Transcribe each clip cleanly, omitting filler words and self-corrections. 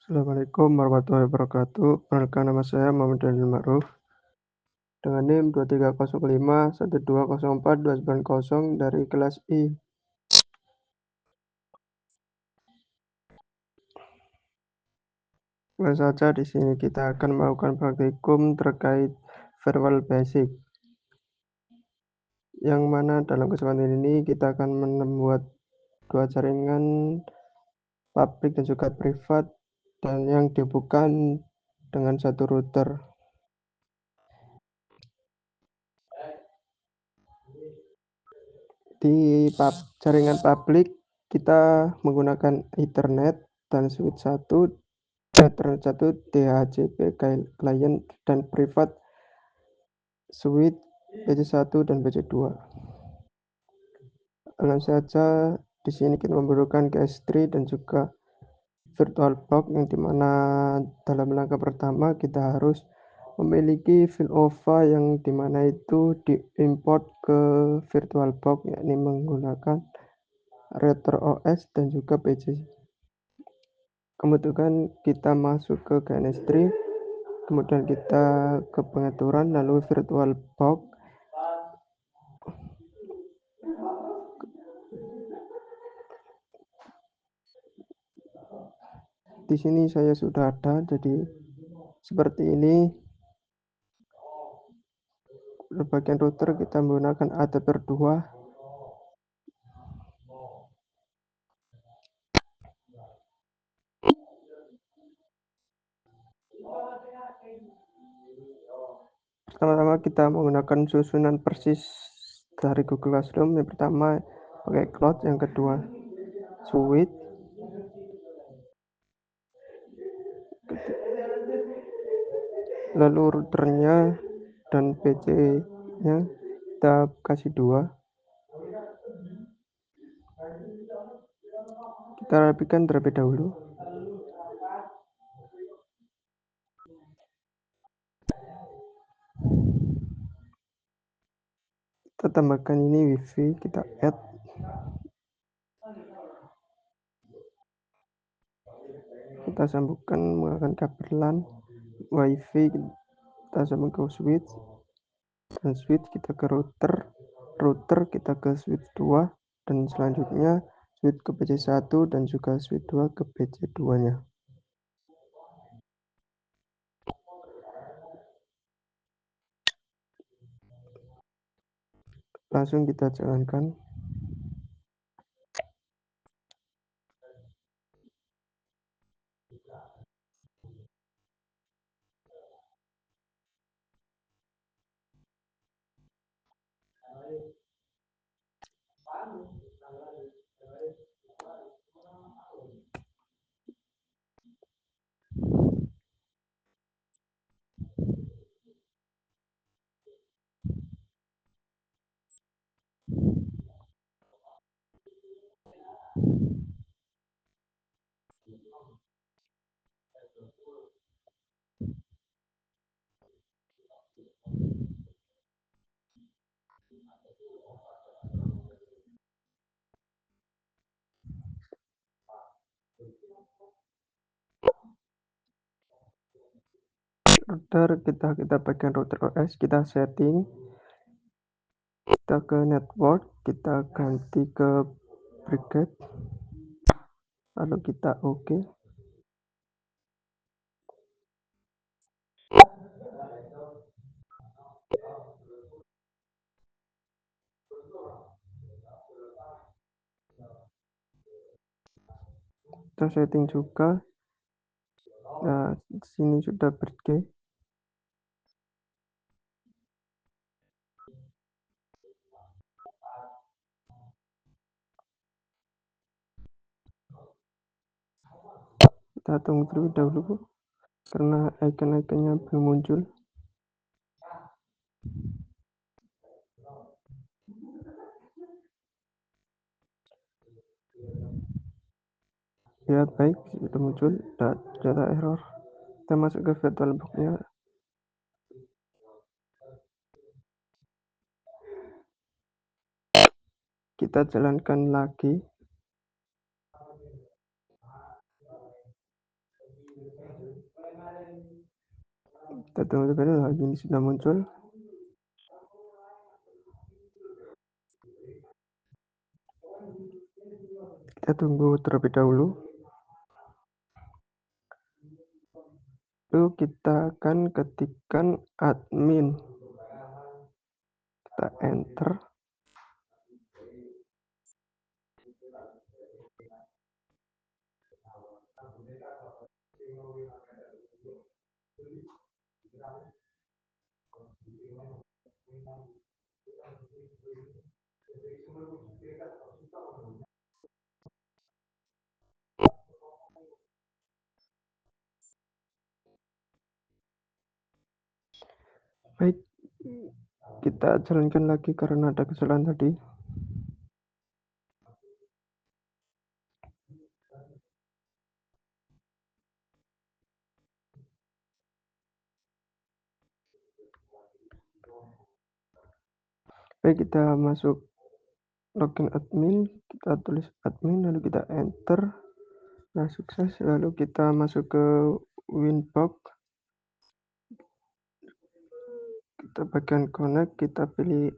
Assalamualaikum warahmatullahi wabarakatuh. Perkenalkan nama saya Muhammad Daniel Ma'ruf dengan NIM 2305 1204 290 dari kelas I. Langsung saja di sini kita akan melakukan praktikum terkait verbal basic. Yang mana dalam kesempatan ini kita akan membuat dua jaringan publik dan juga privat dan yang dihubungkan dengan satu router. Di jaringan publik kita menggunakan Ethernet dan switch 1, Ethernet 1 DHCP client, dan privat switch PC1 dan PC2. Langsung saja di sini kita memerlukan KS3 dan juga VirtualBox, yang dimana dalam langkah pertama kita harus memiliki Vilova yang dimana itu diimport ke VirtualBox, yakni menggunakan RetroOS dan juga PC. Kemudian kita masuk ke KNS3, kemudian kita ke pengaturan, lalu VirtualBox. Di sini saya sudah ada, jadi seperti ini. Di bagian router kita menggunakan adapter 2. Pertama-tama kita menggunakan susunan persis dari Google Classroom. Yang pertama pakai cloud, yang kedua switch, lalu routernya dan PC nya kita kasih 2. Kita rapikan terlebih dahulu. Kita tambahkan ini wifi, kita add. Kita sambungkan menggunakan kabel LAN. Wifi kita sambung ke switch, dan switch kita ke router kita ke switch 2, dan selanjutnya switch ke PC1 dan juga switch 2 ke PC2 nya. Langsung kita jalankan. Router kita bagian router OS, kita setting, kita ke network, kita ganti ke brigade, lalu kita OK. Kita setting juga. Nah, sini sudah brigade. Kita tunggu terlebih dahulu karena icon-iconnya belum muncul. Ya baik, sudah muncul, tidak ada error. Kita masuk ke VirtualBox nya. Kita jalankan lagi. Kita tunggu terlebih dahulu, ini sudah muncul. Kita tunggu terlebih dahulu. Lalu kita akan ketikkan admin. Kita enter. Baik, kita jalankan lagi karena ada kesalahan tadi. Baik, kita masuk login admin, kita tulis admin, lalu kita enter. Nah, sukses. Lalu kita masuk ke Winbox. Kita bagian connect, kita pilih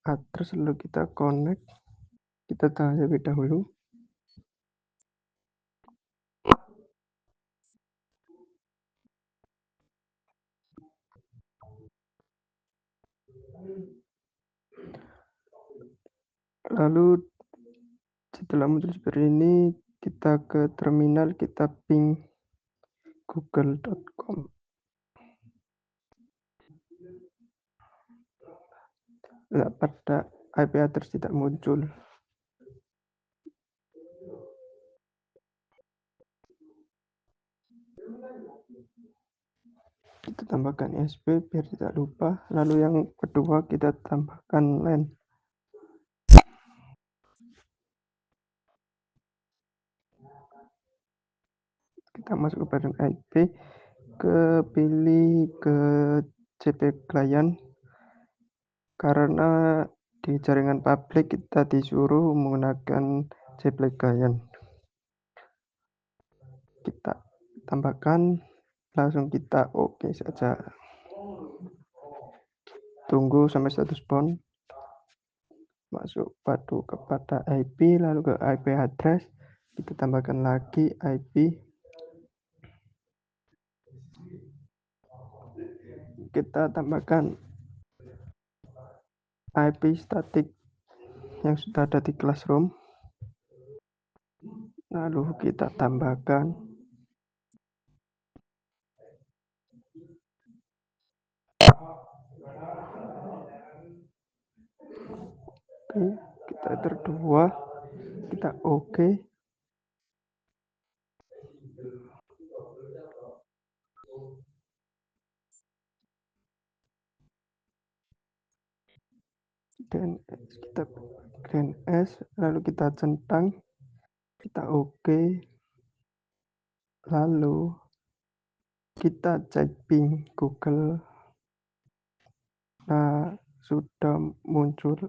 address, lalu kita connect. Kita tahan lebih dahulu. Lalu setelah muncul seperti ini, kita ke terminal, kita ping google.com. Nah, pada IP address tidak muncul. Kita tambahkan SP biar tidak lupa. Lalu yang kedua kita tambahkan LAN. Kita masuk ke bagian IP, pilih ke CP client. Karena di jaringan publik kita disuruh menggunakan CP client. Kita tambahkan, langsung kita oke saja. Tunggu sampai status bound. Masuk kepada IP, lalu ke IP address, kita tambahkan lagi IP. Kita tambahkan IP static yang sudah ada di classroom, lalu kita tambahkan kita enter 2, kita oke. Dan kita DNS, lalu kita centang, kita oke. Lalu kita cek ping Google. Nah, sudah muncul.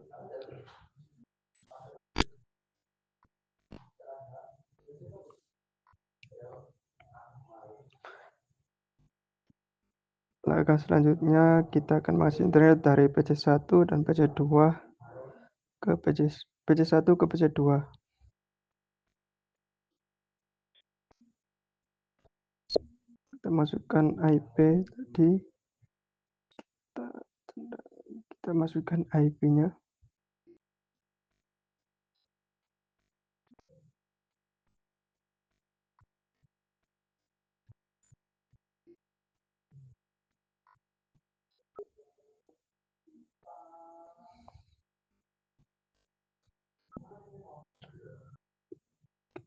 Langkah selanjutnya kita akan masuk internet dari PC1 dan PC2 ke PC1 ke PC2. Kita masukkan IP tadi, kita masukkan IP-nya.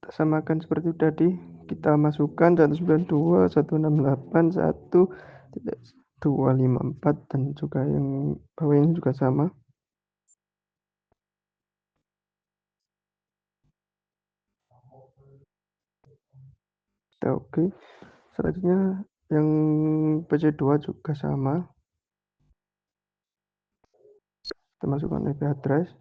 Kita samakan seperti tadi, kita masukkan 192.168.1.254 dan juga yang bawah ini juga sama. Kita oke. Selanjutnya yang PC2 juga sama. Kita masukkan IP address.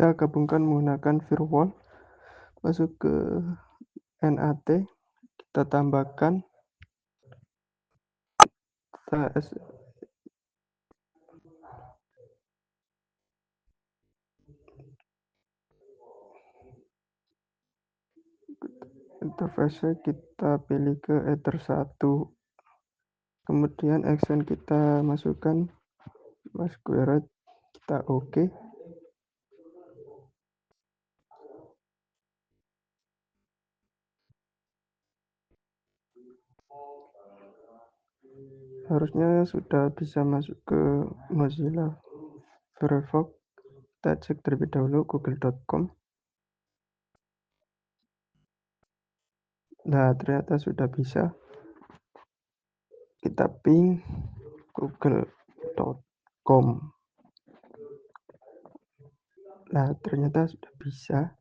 Kita gabungkan menggunakan firewall, masuk ke NAT, kita tambahkan, kita interface kita pilih ke Ether 1, kemudian action kita masukkan masquerade, kita OK. Harusnya sudah bisa masuk ke Mozilla Firefox. Kita cek terlebih dahulu google.com. Nah, ternyata sudah bisa. Kita ping google.com. Nah, ternyata sudah bisa.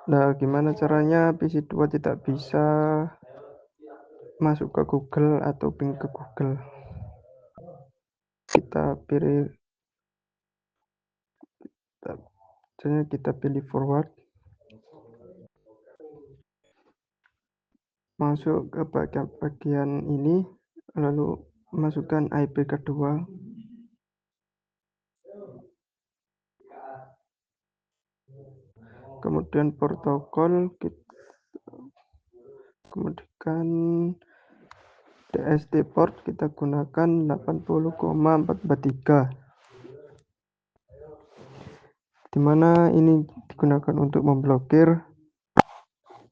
Nah, gimana caranya PC2 tidak bisa masuk ke Google atau ping ke Google? Kita pilih forward, masuk ke bagian ini, lalu masukkan IP kedua, kemudian protokol, kemudian DST port kita gunakan 80,443, dimana ini digunakan untuk memblokir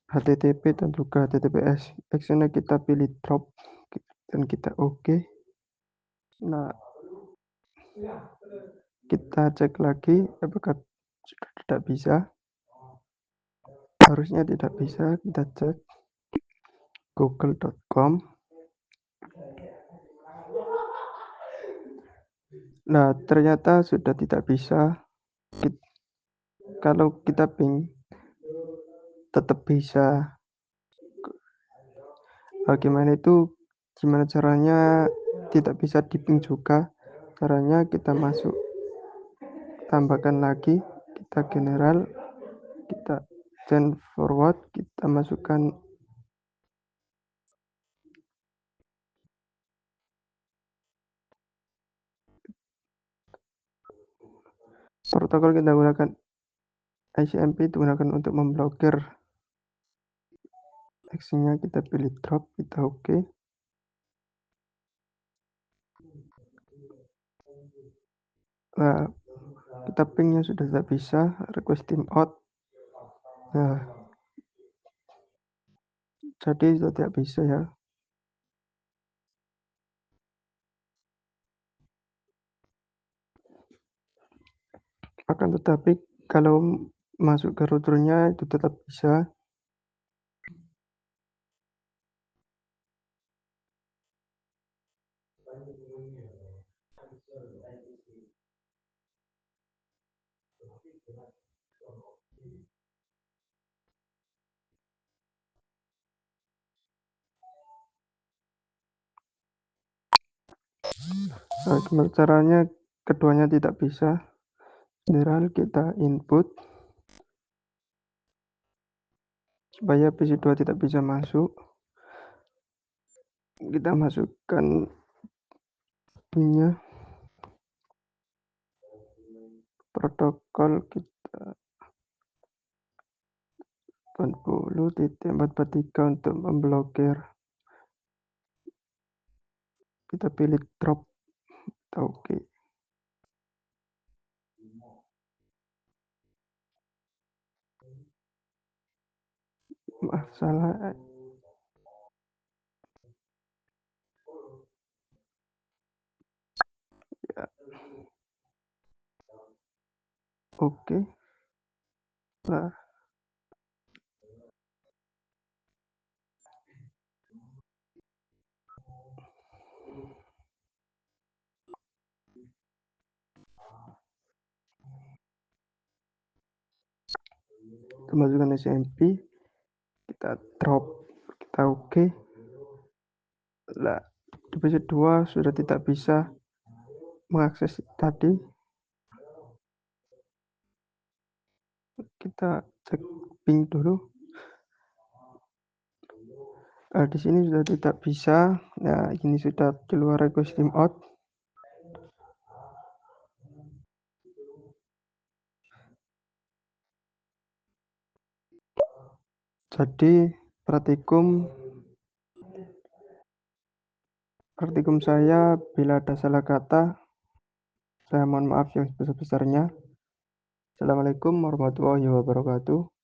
HTTP dan juga HTTPS. Actionnya kita pilih drop dan kita OK. Nah, kita cek lagi apakah sudah tidak bisa. Harusnya tidak bisa. Kita cek google.com. Nah, ternyata sudah tidak bisa. Kalau kita ping tetap bisa. Gimana caranya tidak bisa di ping juga? Caranya kita masuk, tambahkan lagi, kita general, kita change forward, kita masukkan protokol, kita gunakan ICMP, digunakan untuk memblokir. Actionnya kita pilih drop, kita OK. Nah, kita pingnya sudah tidak bisa, request timeout. Nah, jadi sudah tidak bisa ya. Akan tetapi kalau masuk ke routernya itu tetap bisa. Gimana caranya keduanya tidak bisa? General kita input supaya PC2 tidak bisa masuk, kita masukkan punya protokol kita 80.443 untuk memblokir, kita pilih drop, oke. Maaf salah. Ya, oke. Nah, kita masukkan SMP, kita drop, kita oke. Lah, di PC2 sudah tidak bisa mengakses tadi. Kita cek ping dulu. Di sini sudah tidak bisa. Nah, ini sudah keluar request timeout. Jadi praktikum saya bila ada salah kata, saya mohon maaf yang sebesar-besarnya. Assalamualaikum warahmatullahi wabarakatuh.